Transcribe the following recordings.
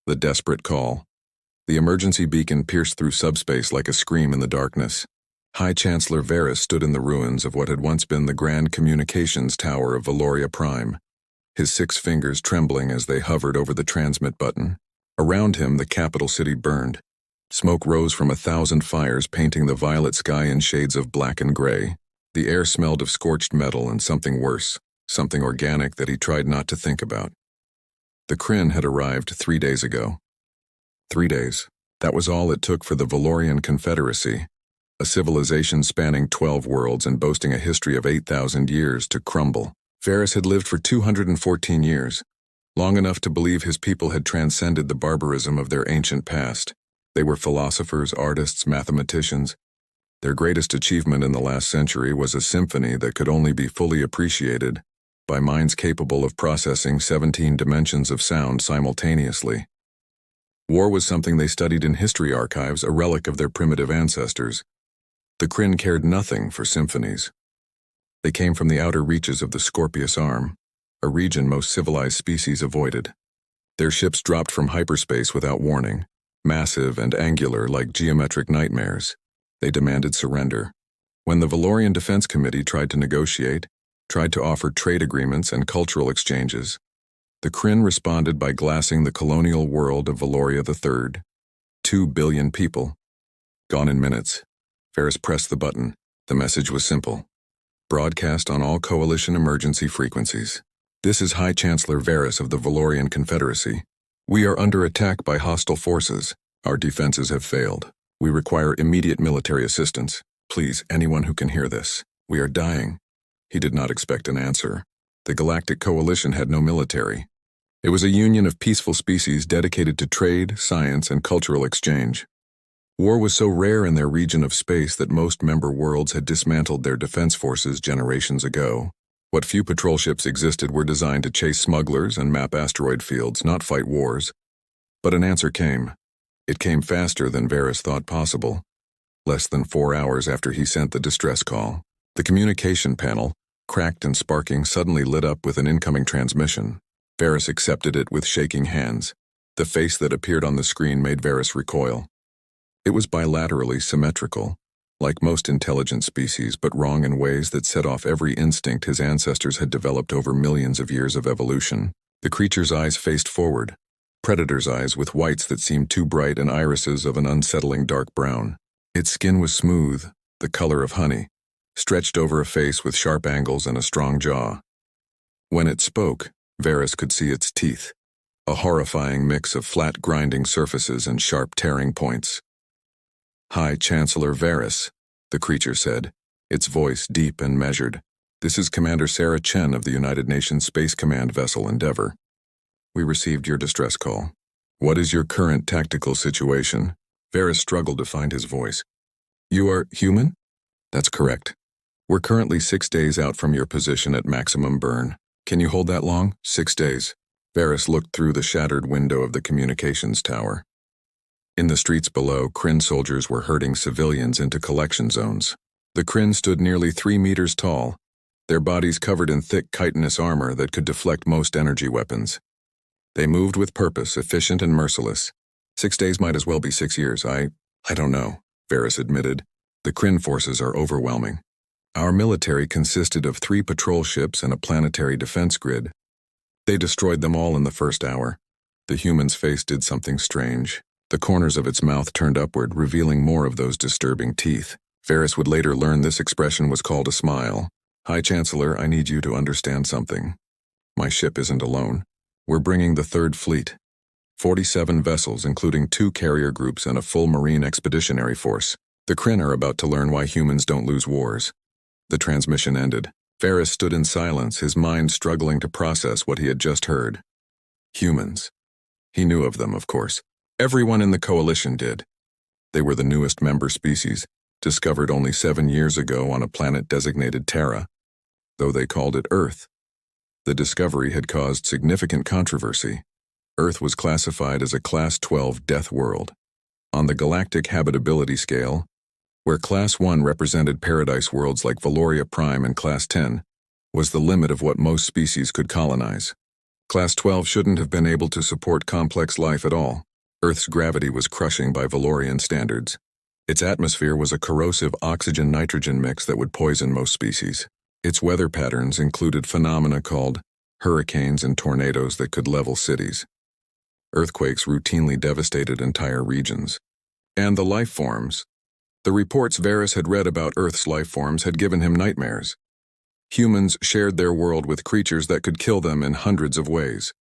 The desperate call. The emergency beacon pierced through subspace like a scream in the darkness. High Chancellor Varys stood in the ruins of what had once been the grand communications tower of Valoria Prime, his 6 fingers trembling as they hovered over the transmit button. Around him, the capital city burned. Smoke rose from 1,000 fires, painting the violet sky in shades of black and gray. The air smelled of scorched metal and something worse, something organic that he tried not to think about. The Kryn had arrived 3 days ago. 3 days. That was all it took for the Valorian Confederacy, a civilization spanning 12 worlds and boasting a history of 8,000 years, to crumble. Varys had lived for 214 years, long enough to believe his people had transcended the barbarism of their ancient past. They were philosophers, artists, mathematicians. Their greatest achievement in the last century was a symphony that could only be fully appreciated by minds capable of processing 17 dimensions of sound simultaneously. War was something they studied in history archives, a relic of their primitive ancestors. The Kryn cared nothing for symphonies. They came from the outer reaches of the Scorpius Arm, a region most civilized species avoided. Their ships dropped from hyperspace without warning, massive and angular like geometric nightmares. They demanded surrender. When the Valorian Defense Committee tried to negotiate, tried to offer trade agreements and cultural exchanges, the Kryn responded by glassing the colonial world of Valoria III. 2 billion people. Gone in minutes. Varys pressed the button. The message was simple. Broadcast on all coalition emergency frequencies. This is High Chancellor Varys of the Valorian Confederacy. We are under attack by hostile forces. Our defenses have failed. We require immediate military assistance. Please, anyone who can hear this. We are dying. He did not expect an answer. The Galactic Coalition had no military. It was a union of peaceful species dedicated to trade, science, and cultural exchange. War was so rare in their region of space that most member worlds had dismantled their defense forces generations ago. What few patrol ships existed were designed to chase smugglers and map asteroid fields, not fight wars. But an answer came. It came faster than Varys thought possible. Less than 4 hours after he sent the distress call, the communication panel, cracked and sparking, suddenly lit up with an incoming transmission. Varys accepted it with shaking hands. The face that appeared on the screen made Varys recoil. It was bilaterally symmetrical, like most intelligent species, but wrong in ways that set off every instinct his ancestors had developed over millions of years of evolution. The creature's eyes faced forward, predator's eyes with whites that seemed too bright and irises of an unsettling dark brown. Its skin was smooth, the color of honey, stretched over a face with sharp angles and a strong jaw. When it spoke, Varys could see its teeth, a horrifying mix of flat grinding surfaces and sharp tearing points. High Chancellor Varys, the creature said, its voice deep and measured. This is Commander Sarah Chen of the United Nations Space Command vessel Endeavour. We received your distress call. What is your current tactical situation? Varys struggled to find his voice. You are human? That's correct. We're currently 6 days out from your position at maximum burn. Can you hold that long? 6 days. Varys looked through the shattered window of the communications tower. In the streets below, Kryn soldiers were herding civilians into collection zones. The Kryn stood nearly 3 meters tall, their bodies covered in thick chitinous armor that could deflect most energy weapons. They moved with purpose, efficient and merciless. 6 days might as well be 6 years. I don't know, Varys admitted. The Kryn forces are overwhelming. Our military consisted of 3 patrol ships and a planetary defense grid. They destroyed them all in the first hour. The human's face did something strange. The corners of its mouth turned upward, revealing more of those disturbing teeth. Varys would later learn this expression was called a smile. High Chancellor, I need you to understand something. My ship isn't alone. We're bringing the 3rd Fleet. 47 vessels, including 2 carrier groups and a full marine expeditionary force. The Kryn are about to learn why humans don't lose wars. The transmission ended. Varys stood in silence, his mind struggling to process what he had just heard. Humans. He knew of them, of course. Everyone in the coalition did. They were the newest member species, discovered only 7 years ago on a planet designated Terra, though they called it Earth. The discovery had caused significant controversy. Earth was classified as a Class 12 death world. On the galactic habitability scale, where Class 1 represented paradise worlds like Valoria Prime and Class 10, was the limit of what most species could colonize. Class 12 shouldn't have been able to support complex life at all. Earth's gravity was crushing by Valorian standards. Its atmosphere was a corrosive oxygen-nitrogen mix that would poison most species. Its weather patterns included phenomena called hurricanes and tornadoes that could level cities. Earthquakes routinely devastated entire regions. And the life forms. The reports Varys had read about Earth's life forms had given him nightmares. Humans shared their world with creatures that could kill them in hundreds of ways.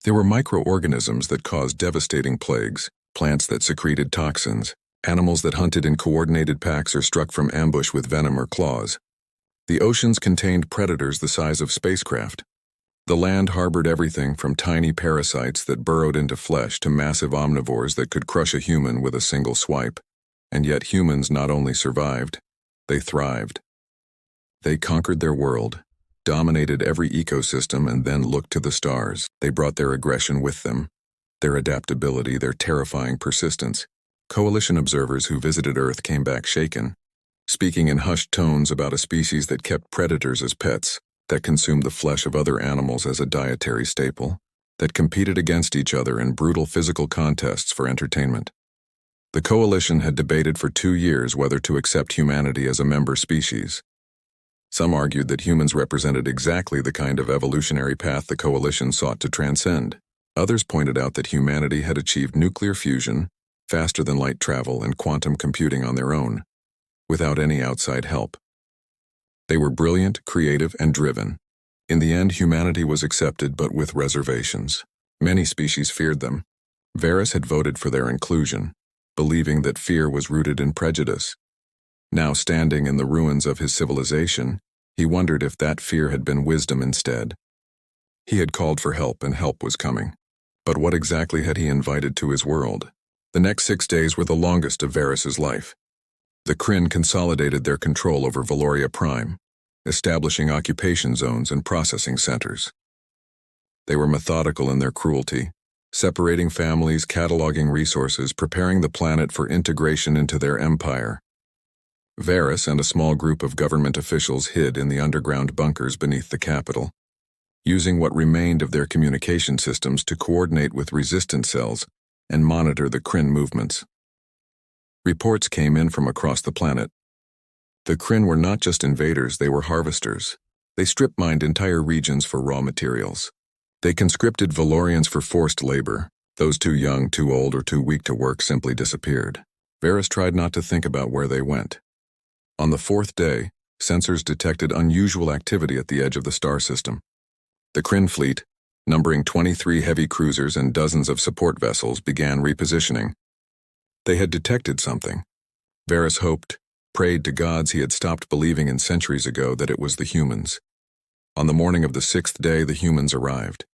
There were microorganisms that caused devastating plagues, plants that secreted toxins, animals that hunted in coordinated packs or struck from ambush with venom or claws. The oceans contained predators the size of spacecraft. The land harbored everything from tiny parasites that burrowed into flesh to massive omnivores that could crush a human with a single swipe. And yet humans not only survived, they thrived. They conquered their world, dominated every ecosystem, and then looked to the stars. They brought their aggression with them, their adaptability, their terrifying persistence. Coalition observers who visited Earth came back shaken, speaking in hushed tones about a species that kept predators as pets, that consumed the flesh of other animals as a dietary staple, that competed against each other in brutal physical contests for entertainment. The Coalition had debated for 2 years whether to accept humanity as a member species. Some argued that humans represented exactly the kind of evolutionary path the Coalition sought to transcend. Others pointed out that humanity had achieved nuclear fusion, faster-than-light travel, and quantum computing on their own, without any outside help. They were brilliant, creative, and driven. In the end, humanity was accepted, but with reservations. Many species feared them. Varys had voted for their inclusion, believing that fear was rooted in prejudice. Now standing in the ruins of his civilization, he wondered if that fear had been wisdom instead. He had called for help, and help was coming. But what exactly had he invited to his world? The next 6 days were the longest of Varys's life. The Kryn consolidated their control over Valoria Prime, establishing occupation zones and processing centers. They were methodical in their cruelty, separating families, cataloging resources, preparing the planet for integration into their empire. Varys and a small group of government officials hid in the underground bunkers beneath the capital, using what remained of their communication systems to coordinate with resistance cells and monitor the Kryn movements. Reports came in from across the planet. The Kryn were not just invaders, they were harvesters. They strip-mined entire regions for raw materials. They conscripted Valorians for forced labor. Those too young, too old, or too weak to work simply disappeared. Varys tried not to think about where they went. On the 4th day, sensors detected unusual activity at the edge of the star system. The Kryn fleet, numbering 23 heavy cruisers and dozens of support vessels, began repositioning. They had detected something. Varys hoped, prayed to gods he had stopped believing in centuries ago, that it was the humans. On the morning of the 6th day, the humans arrived.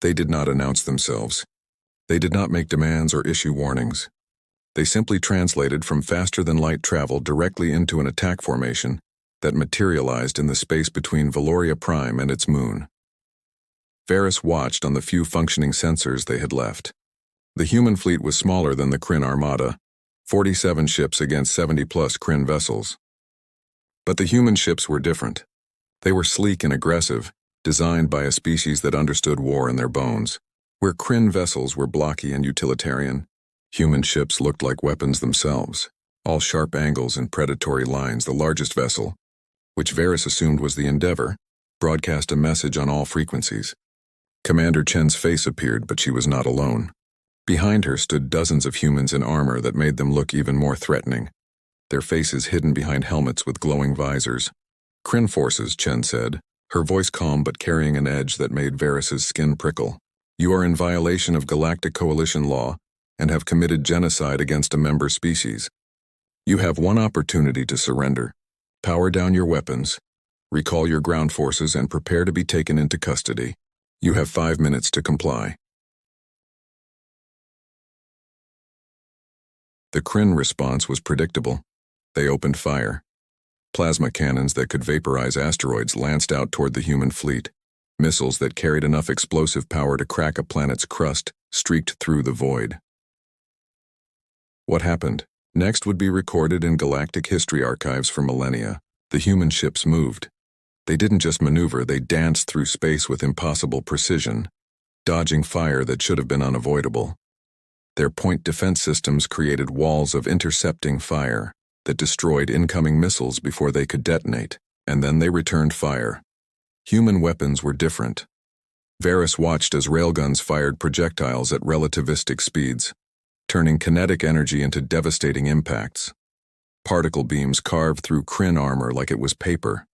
They did not announce themselves. They did not make demands or issue warnings. They simply translated from faster-than-light travel directly into an attack formation that materialized in the space between Valoria Prime and its moon. Varys watched on the few functioning sensors they had left. The human fleet was smaller than the Kryn armada, 47 ships against 70-plus Kryn vessels. But the human ships were different. They were sleek and aggressive, designed by a species that understood war in their bones. Where Kryn vessels were blocky and utilitarian, human ships looked like weapons themselves, all sharp angles and predatory lines. The largest vessel, which Varys assumed was the Endeavor, broadcast a message on all frequencies. Commander Chen's face appeared, but she was not alone. Behind her stood dozens of humans in armor that made them look even more threatening, their faces hidden behind helmets with glowing visors. Kryn forces, Chen said, her voice calm but carrying an edge that made Varys's skin prickle. You are in violation of Galactic Coalition law and have committed genocide against a member species. You have one opportunity to surrender. Power down your weapons, recall your ground forces, and prepare to be taken into custody. You have 5 minutes to comply. The Kryn response was predictable. They opened fire. Plasma cannons that could vaporize asteroids lanced out toward the human fleet. Missiles that carried enough explosive power to crack a planet's crust streaked through the void. What happened next would be recorded in galactic history archives for millennia. The human ships moved. They didn't just maneuver, they danced through space with impossible precision. dodging fire that should have been unavoidable. Their point defense systems created walls of intercepting fire that destroyed incoming missiles before they could detonate, and then they returned fire. Human weapons were different. Varys watched as railguns fired projectiles at relativistic speeds, turning kinetic energy into devastating impacts. Particle beams carved through Kryn armor like it was paper.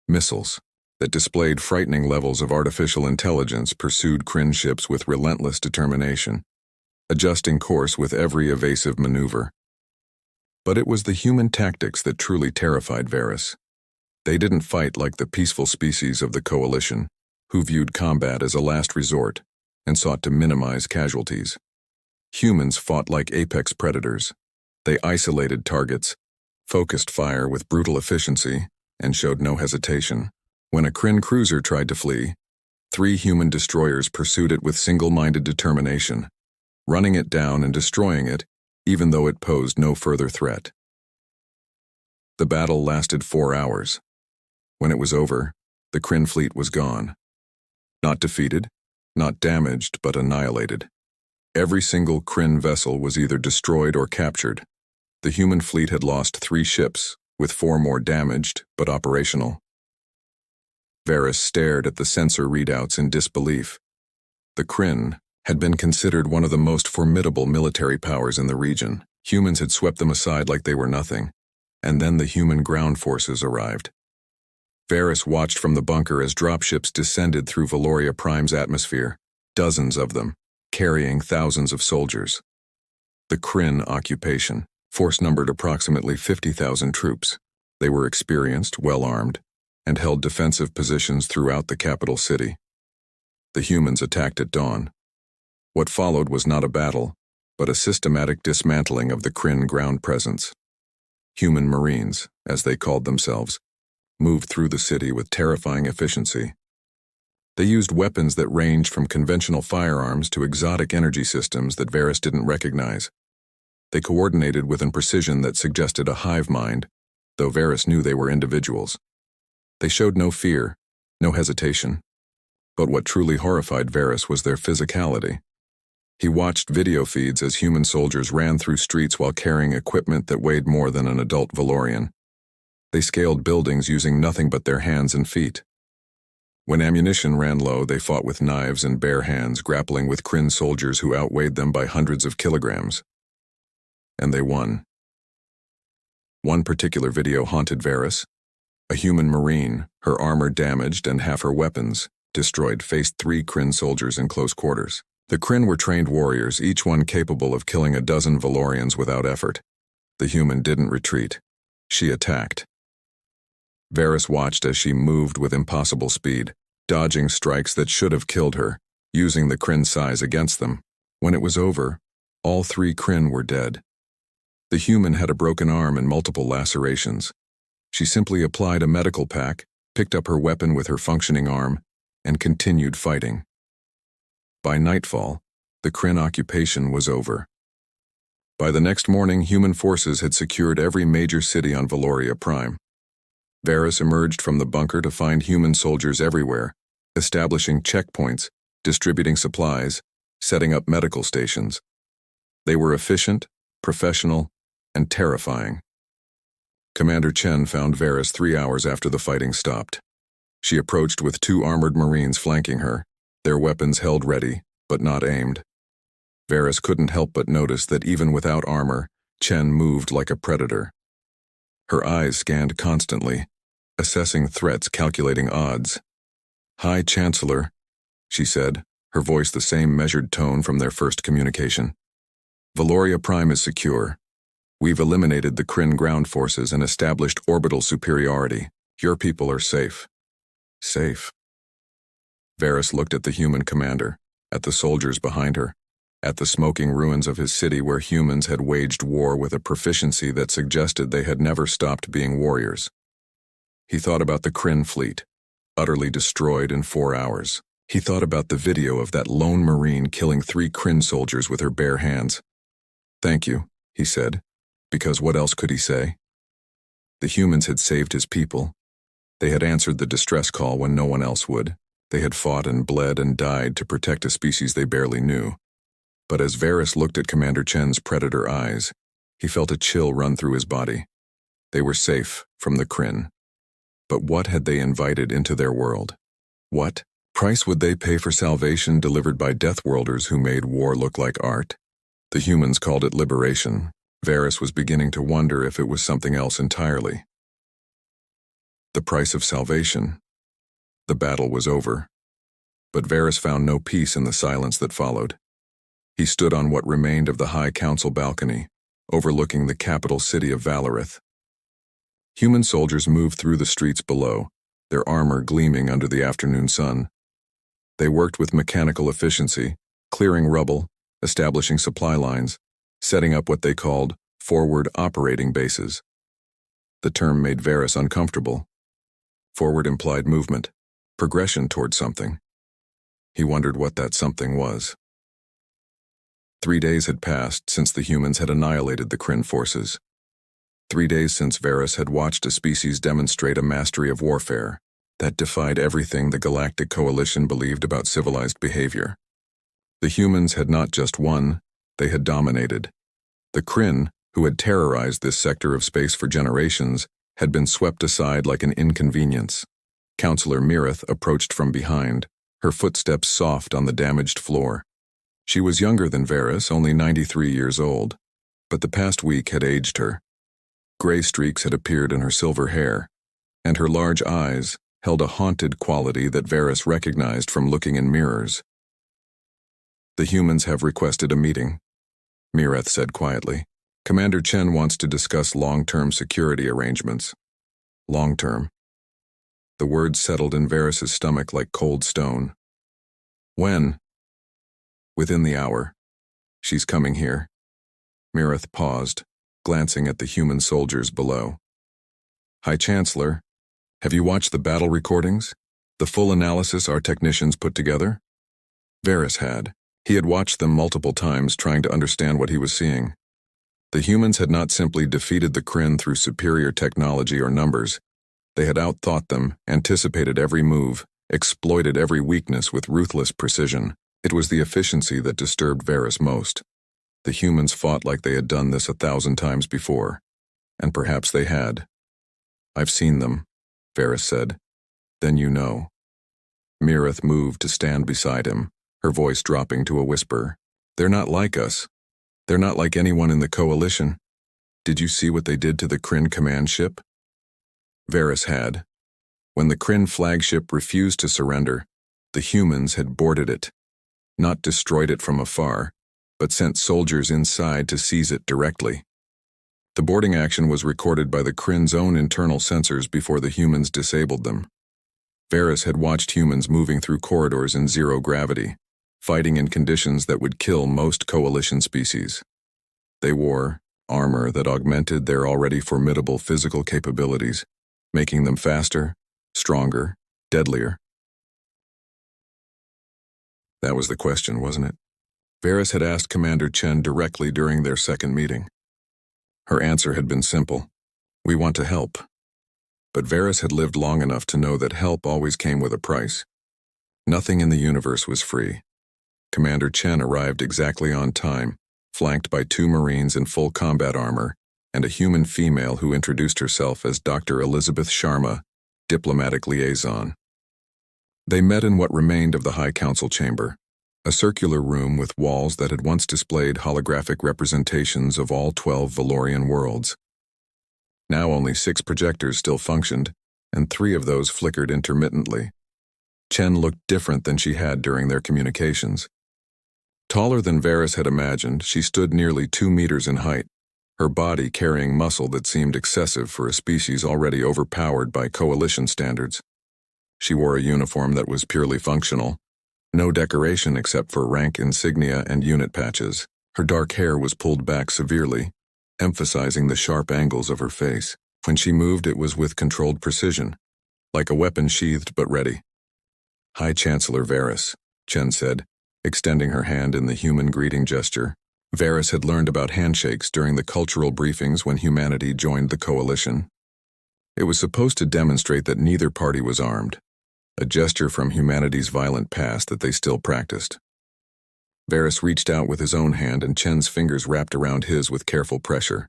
Missiles that displayed frightening levels of artificial intelligence pursued Kryn ships with relentless determination, adjusting course with every evasive maneuver. But it was the human tactics that truly terrified Varys. They didn't fight like the peaceful species of the Coalition, who viewed combat as a last resort and sought to minimize casualties. Humans fought like apex predators. They isolated targets, focused fire with brutal efficiency, and showed no hesitation. When a Kryn cruiser tried to flee, 3 human destroyers pursued it with single-minded determination, running it down and destroying it, even though it posed no further threat. The battle lasted 4 hours. When it was over, the Kryn fleet was gone. Not defeated, not damaged, but annihilated. Every single Kryn vessel was either destroyed or captured. The human fleet had lost 3 ships, with 4 more damaged, but operational. Varys stared at the sensor readouts in disbelief. The Kryn had been considered one of the most formidable military powers in the region. Humans had swept them aside like they were nothing, and then the human ground forces arrived. Varys watched from the bunker as dropships descended through Valoria Prime's atmosphere, dozens of them, carrying thousands of soldiers. The Kryn occupation force numbered approximately 50,000 troops. They were experienced, well-armed, and held defensive positions throughout the capital city. The humans attacked at dawn. What followed was not a battle, but a systematic dismantling of the Kryn ground presence. Human Marines, as they called themselves, moved through the city with terrifying efficiency. They used weapons that ranged from conventional firearms to exotic energy systems that Varys didn't recognize. They coordinated with a precision that suggested a hive mind, though Varys knew they were individuals. They showed no fear, no hesitation. But what truly horrified Varys was their physicality. He watched video feeds as human soldiers ran through streets while carrying equipment that weighed more than an adult Valorian. They scaled buildings using nothing but their hands and feet. When ammunition ran low, they fought with knives and bare hands, grappling with Kryn soldiers who outweighed them by hundreds of kilograms. And they won. One particular video haunted Varys. A human Marine, her armor damaged and half her weapons destroyed, faced 3 Kryn soldiers in close quarters. The Kryn were trained warriors, each one capable of killing a dozen Valorians without effort. The human didn't retreat. She attacked. Varys watched as she moved with impossible speed, dodging strikes that should have killed her, using the Kryn size against them. When it was over, all 3 Kryn were dead. The human had a broken arm and multiple lacerations. She simply applied a medical pack, picked up her weapon with her functioning arm, and continued fighting. By nightfall, the Kryn occupation was over. By the next morning, human forces had secured every major city on Valoria Prime. Varys emerged from the bunker to find human soldiers everywhere, establishing checkpoints, distributing supplies, setting up medical stations. They were efficient, professional, and terrifying. Commander Chen found Varys 3 hours after the fighting stopped. She approached with 2 armored Marines flanking her, their weapons held ready, but not aimed. Varys couldn't help but notice that even without armor, Chen moved like a predator. Her eyes scanned constantly, assessing threats, calculating odds. "High Chancellor," she said, her voice the same measured tone from their first communication. "Valoria Prime is secure. We've eliminated the Kryn ground forces and established orbital superiority. Your people are safe." Safe? Varys looked at the human commander, at the soldiers behind her, at the smoking ruins of his city where humans had waged war with a proficiency that suggested they had never stopped being warriors. He thought about the Kryn fleet, utterly destroyed in 4 hours. He thought about the video of that lone Marine killing 3 Kryn soldiers with her bare hands. "Thank you," he said, because what else could he say? The humans had saved his people. They had answered the distress call when no one else would. They had fought and bled and died to protect a species they barely knew. But as Varys looked at Commander Chen's predator eyes, he felt a chill run through his body. They were safe from the Kryn. But what had they invited into their world? What price would they pay for salvation delivered by Deathworlders who made war look like art? The humans called it liberation. Varys was beginning to wonder if it was something else entirely. The price of salvation. The battle was over. But Varys found no peace in the silence that followed. He stood on what remained of the High Council balcony, overlooking the capital city of Valarith. Human soldiers moved through the streets below, their armor gleaming under the afternoon sun. They worked with mechanical efficiency, clearing rubble, establishing supply lines, setting up what they called forward operating bases. The term made Varys uncomfortable. Forward implied movement, progression toward something. He wondered what that something was. 3 days had passed since the humans had annihilated the Kryn forces. 3 days since Varys had watched a species demonstrate a mastery of warfare that defied everything the Galactic Coalition believed about civilized behavior. The humans had not just won, they had dominated. The Kryn, who had terrorized this sector of space for generations, had been swept aside like an inconvenience. Counselor Mirith approached from behind, her footsteps soft on the damaged floor. She was younger than Varys, only 93 years old, but the past week had aged her. Gray streaks had appeared in her silver hair, and her large eyes held a haunted quality that Varys recognized from looking in mirrors. "The humans have requested a meeting," Mirith said quietly. "Commander Chen wants to discuss long-term security arrangements." Long-term. The words settled in Varys' stomach like cold stone. "When?" "Within the hour. She's coming here." Mirith paused, glancing at the human soldiers below. "High Chancellor, have you watched the battle recordings? The full analysis our technicians put together?" Varys had. He had watched them multiple times, trying to understand what he was seeing. The humans had not simply defeated the Kryn through superior technology or numbers. They had outthought them, anticipated every move, exploited every weakness with ruthless precision. It was the efficiency that disturbed Varys most. The humans fought like they had done this 1,000 times before, and perhaps they had. "I've seen them," Varys said. "Then you know." Mirith moved to stand beside him, her voice dropping to a whisper. "They're not like us. They're not like anyone in the Coalition. Did you see what they did to the Kryn command ship?" Varys had. When the Kryn flagship refused to surrender, the humans had boarded it. Not destroyed it from afar, but sent soldiers inside to seize it directly. The boarding action was recorded by the Kryn's own internal sensors before the humans disabled them. Varys had watched humans moving through corridors in zero gravity, fighting in conditions that would kill most Coalition species. They wore armor that augmented their already formidable physical capabilities, making them faster, stronger, deadlier. That was the question, wasn't it? Varys had asked Commander Chen directly during their second meeting. Her answer had been simple: "We want to help." But Varys had lived long enough to know that help always came with a price. Nothing in the universe was free. Commander Chen arrived exactly on time, flanked by 2 Marines in full combat armor and a human female who introduced herself as Dr. Elizabeth Sharma, diplomatic liaison. They met in what remained of the High Council chamber, a circular room with walls that had once displayed holographic representations of all 12 Valorian worlds. Now only 6 projectors still functioned, and 3 of those flickered intermittently. Chen looked different than she had during their communications. Taller than Varys had imagined, she stood nearly 2 meters in height, her body carrying muscle that seemed excessive for a species already overpowered by Coalition standards. She wore a uniform that was purely functional, no decoration except for rank insignia and unit patches. Her dark hair was pulled back severely, emphasizing the sharp angles of her face. When she moved, it was with controlled precision, like a weapon sheathed but ready. "High Chancellor Varys," Chen said, extending her hand in the human greeting gesture. Varys had learned about handshakes during the cultural briefings when humanity joined the Coalition. It was supposed to demonstrate that neither party was armed. a gesture from humanity's violent past that they still practiced. Varys reached out with his own hand, and Chen's fingers wrapped around his with careful pressure.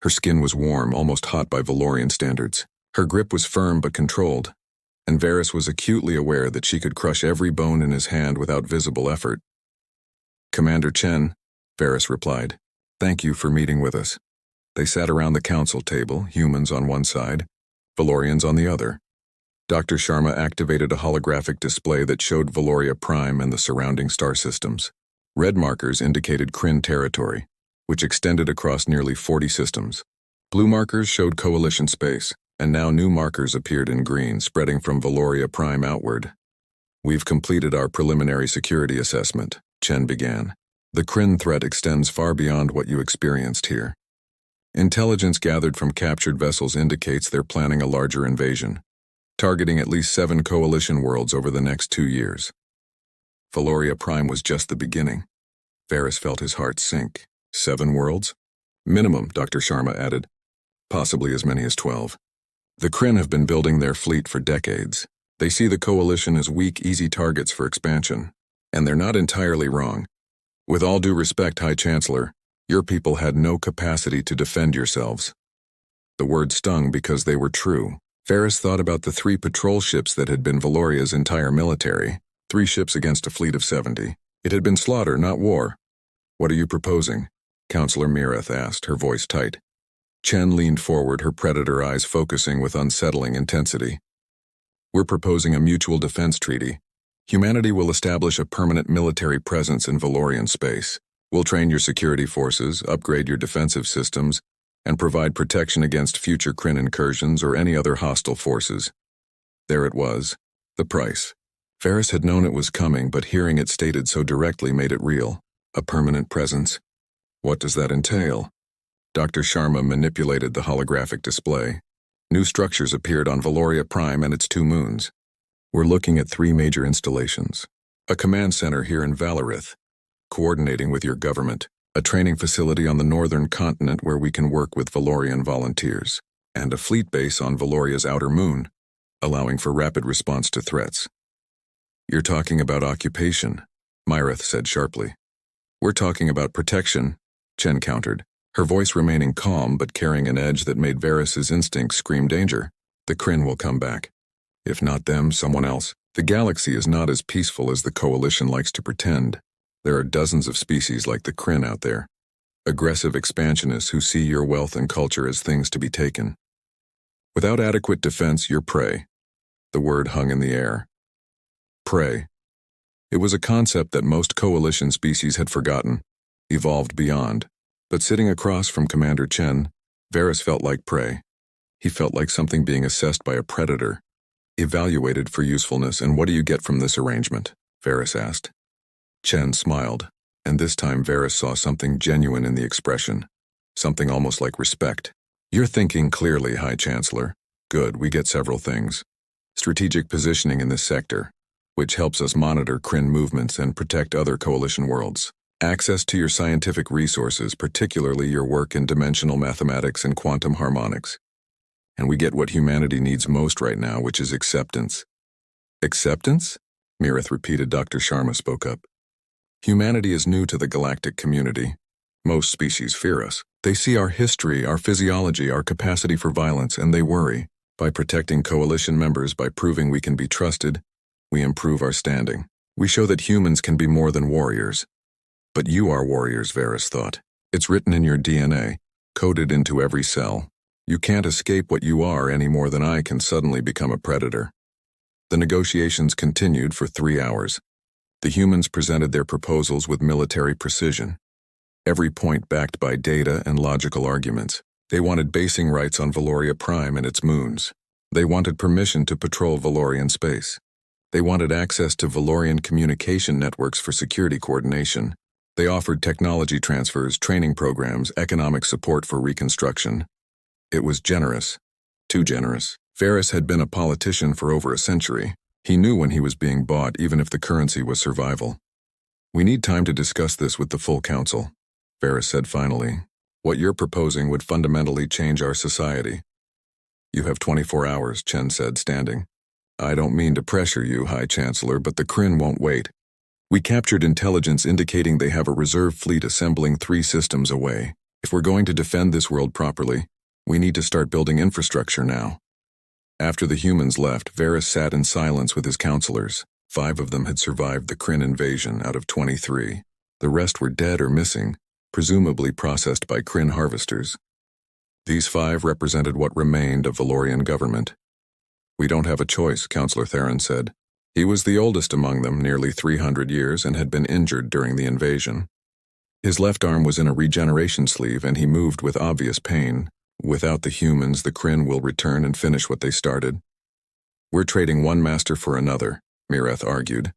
Her skin was warm, almost hot by Valorian standards. Her grip was firm but controlled, and Varys was acutely aware that she could crush every bone in his hand without visible effort. "Commander Chen," Varys replied, "thank you for meeting with us." They sat around the council table, humans on one side, Valorians on the other. Dr. Sharma activated a holographic display that showed Valoria Prime and the surrounding star systems. Red markers indicated Kryn territory, which extended across nearly 40 systems. Blue markers showed Coalition space, and now new markers appeared in green, spreading from Valoria Prime outward. "We've completed our preliminary security assessment," Chen began. "The Kryn threat extends far beyond what you experienced here. Intelligence gathered from captured vessels indicates they're planning a larger invasion, targeting at least 7 Coalition worlds over the next 2 years." Valoria Prime was just the beginning. Varys felt his heart sink. 7 worlds? Minimum, Dr. Sharma added. Possibly as many as 12. The Kryn have been building their fleet for decades. They see the Coalition as weak, easy targets for expansion. And they're not entirely wrong. With all due respect, High Chancellor, your people had no capacity to defend yourselves. The word stung because they were true. Varys thought about the 3 patrol ships that had been Valoria's entire military. 3 ships against a fleet of 70. It had been slaughter, not war. "What are you proposing?" Counselor Mireth asked, her voice tight. Chen leaned forward, her predator eyes focusing with unsettling intensity. "We're proposing a mutual defense treaty. Humanity will establish a permanent military presence in Valorian space. We'll train your security forces, upgrade your defensive systems, and provide protection against future Kryn incursions or any other hostile forces." There it was, the price. Varys had known it was coming, but hearing it stated so directly made it real. A permanent presence. What does that entail? Dr. Sharma manipulated the holographic display. New structures appeared on Valoria Prime and its 2 moons. "We're looking at 3 major installations. A command center here in Valorith, coordinating with your government, a training facility on the northern continent where we can work with Valorian volunteers, and a fleet base on Valoria's outer moon, allowing for rapid response to threats." "You're talking about occupation," Mireth said sharply. "We're talking about protection," Chen countered, her voice remaining calm but carrying an edge that made Varys' instincts scream danger. "The Kryn will come back. If not them, someone else. The galaxy is not as peaceful as the Coalition likes to pretend. There are dozens of species like the Kryn out there. Aggressive expansionists who see your wealth and culture as things to be taken. Without adequate defense, you're prey." The word hung in the air. Prey. It was a concept that most Coalition species had forgotten, evolved beyond. But sitting across from Commander Chen, Varys felt like prey. He felt like something being assessed by a predator, evaluated for usefulness. "And what do you get from this arrangement?" Varys asked. Chen smiled, and this time Varys saw something genuine in the expression, something almost like respect. "You're thinking clearly, High Chancellor. Good, we get several things. Strategic positioning in this sector, which helps us monitor Kryn movements and protect other Coalition worlds. Access to your scientific resources, particularly your work in dimensional mathematics and quantum harmonics. And we get what humanity needs most right now, which is acceptance." "Acceptance?" Mireth repeated. Dr. Sharma spoke up. "Humanity is new to the galactic community. Most species fear us. They see our history, our physiology, our capacity for violence, and they worry. By protecting Coalition members, by proving we can be trusted, we improve our standing. We show that humans can be more than warriors. But you are warriors," Varys thought. "It's written in your DNA, coded into every cell. You can't escape what you are any more than I can suddenly become a predator." The negotiations continued for 3 hours. The humans presented their proposals with military precision, every point backed by data and logical arguments. They wanted basing rights on Valoria Prime and its moons. They wanted permission to patrol Valorian space. They wanted access to Valorian communication networks for security coordination. They offered technology transfers, training programs, economic support for reconstruction. It was generous. Too generous. Varys had been a politician for over a century. He knew when he was being bought, even if the currency was survival. "We need time to discuss this with the full council," Varys said finally. "What you're proposing would fundamentally change our society." "You have 24 hours, Chen said, standing. I don't mean to pressure you, High Chancellor, but the Kryn won't wait. We captured intelligence indicating they have a reserve fleet assembling 3 systems away. If we're going to defend this world properly, we need to start building infrastructure now. After the humans left, Varys sat in silence with his counselors. 5 of them had survived the Kryn invasion out of 23. The rest were dead or missing, presumably processed by Kryn harvesters. These 5 represented what remained of Valorian government. We don't have a choice, Counselor Theron said. He was the oldest among them, nearly 300 years, and had been injured during the invasion. His left arm was in a regeneration sleeve, and he moved with obvious pain. Without the humans, the Kryn will return and finish what they started. We're trading one master for another, Mireth argued.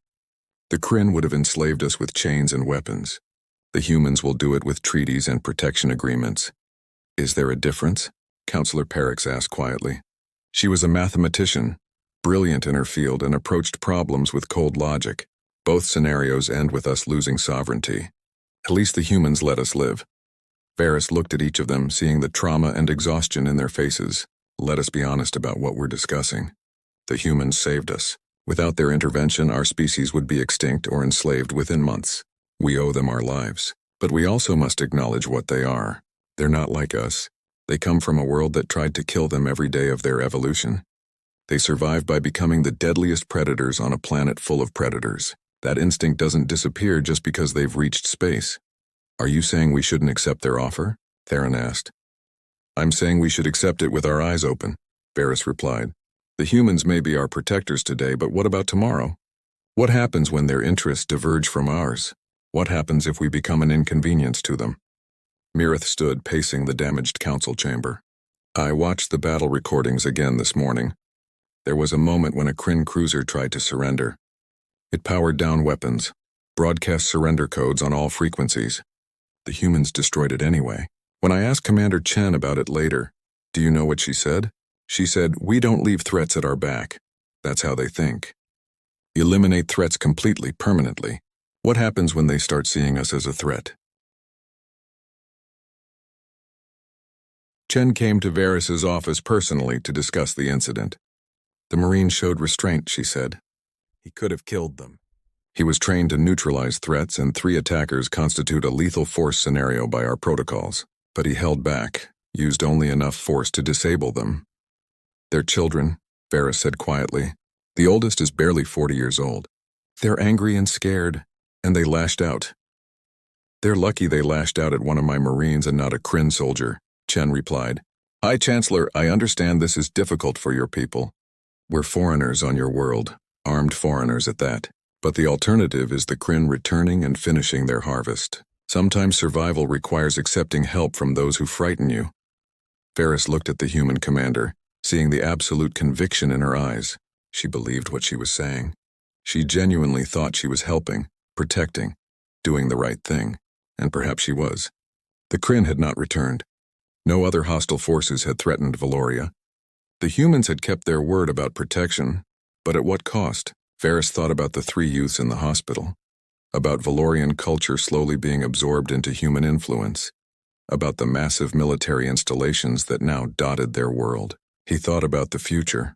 The Kryn would have enslaved us with chains and weapons. The humans will do it with treaties and protection agreements. Is there a difference? Counselor Perix asked quietly. She was a mathematician, brilliant in her field, and approached problems with cold logic. Both scenarios end with us losing sovereignty. At least the humans let us live. Varys looked at each of them, seeing the trauma and exhaustion in their faces. Let us be honest about what we're discussing. The humans saved us. Without their intervention, our species would be extinct or enslaved within months. We owe them our lives. But we also must acknowledge what they are. They're not like us. They come from a world that tried to kill them every day of their evolution. They survived by becoming the deadliest predators on a planet full of predators. That instinct doesn't disappear just because they've reached space. Are you saying we shouldn't accept their offer? Theron asked. I'm saying we should accept it with our eyes open, Varys replied. The humans may be our protectors today, but what about tomorrow? What happens when their interests diverge from ours? What happens if we become an inconvenience to them? Mireth stood pacing the damaged council chamber. I watched the battle recordings again this morning. There was a moment when a Kryn cruiser tried to surrender. It powered down weapons, broadcast surrender codes on all frequencies. The humans destroyed it anyway. When I asked Commander Chen about it later, do you know what she said? She said, we don't leave threats at our back. That's how they think. Eliminate threats completely, permanently. What happens when they start seeing us as a threat? Chen came to Varys's office personally to discuss the incident. The Marine showed restraint, she said. He could have killed them. He was trained to neutralize threats, and 3 attackers constitute a lethal force scenario by our protocols. But he held back, used only enough force to disable them. They're children, Varys said quietly. The oldest is barely 40 years old. They're angry and scared, and they lashed out. They're lucky they lashed out at one of my Marines and not a Kryn soldier, Chen replied. High Chancellor, I understand this is difficult for your people. We're foreigners on your world, armed foreigners at that. But the alternative is the Kryn returning and finishing their harvest. Sometimes survival requires accepting help from those who frighten you. Varys looked at the human commander, seeing the absolute conviction in her eyes. She believed what she was saying. She genuinely thought she was helping, protecting, doing the right thing, and perhaps she was. The Kryn had not returned. No other hostile forces had threatened Valoria. The humans had kept their word about protection, but at what cost? Varys thought about the 3 youths in the hospital, about Valorian culture slowly being absorbed into human influence, about the massive military installations that now dotted their world. He thought about the future,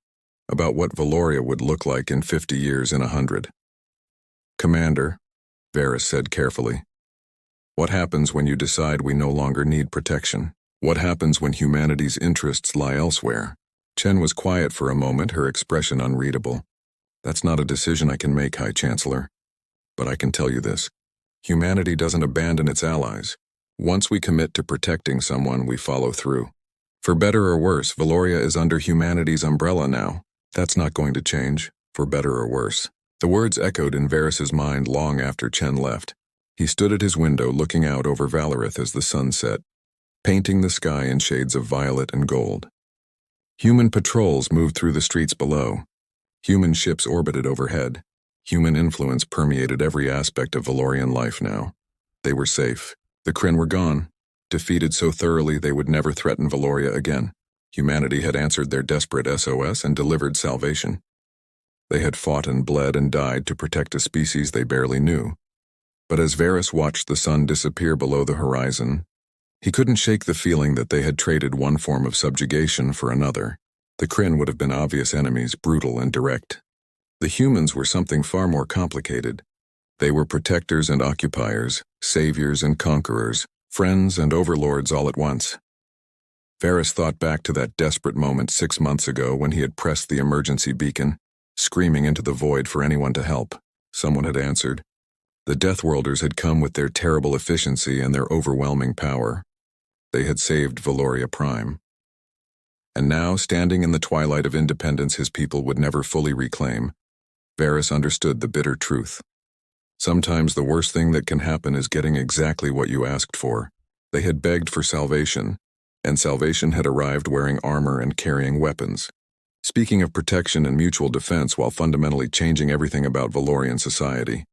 about what Valoria would look like in 50 years in 100. Commander, Varys said carefully, what happens when you decide we no longer need protection? What happens when humanity's interests lie elsewhere? Chen was quiet for a moment, her expression unreadable. That's not a decision I can make, High Chancellor. But I can tell you this. Humanity doesn't abandon its allies. Once we commit to protecting someone, we follow through. For better or worse, Valoria is under humanity's umbrella now. That's not going to change, for better or worse. The words echoed in Varys's mind long after Chen left. He stood at his window looking out over Valarith as the sun set, painting the sky in shades of violet and gold. Human patrols moved through the streets below. Human ships orbited overhead. Human influence permeated every aspect of Valorian life now. They were safe. The Kryn were gone, defeated so thoroughly they would never threaten Valoria again. Humanity had answered their desperate SOS and delivered salvation. They had fought and bled and died to protect a species they barely knew. But as Varys watched the sun disappear below the horizon, he couldn't shake the feeling that they had traded one form of subjugation for another. The Kryn would have been obvious enemies, brutal and direct. The humans were something far more complicated. They were protectors and occupiers, saviors and conquerors, friends and overlords all at once. Varys thought back to that desperate moment 6 months ago when he had pressed the emergency beacon, screaming into the void for anyone to help. Someone had answered. The Deathworlders had come with their terrible efficiency and their overwhelming power. They had saved Valoria Prime. And now, standing in the twilight of independence his people would never fully reclaim, Varys understood the bitter truth. Sometimes the worst thing that can happen is getting exactly what you asked for. They had begged for salvation, and salvation had arrived wearing armor and carrying weapons. Speaking of protection and mutual defense while fundamentally changing everything about Valorian society.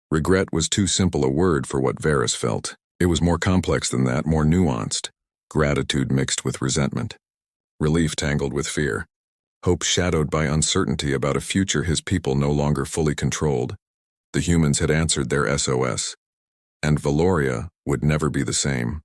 Regret was too simple a word for what Varys felt. It was more complex than that, more nuanced. Gratitude mixed with resentment. Relief tangled with fear. Hope shadowed by uncertainty about a future his people no longer fully controlled. The humans had answered their SOS. And Valoria would never be the same.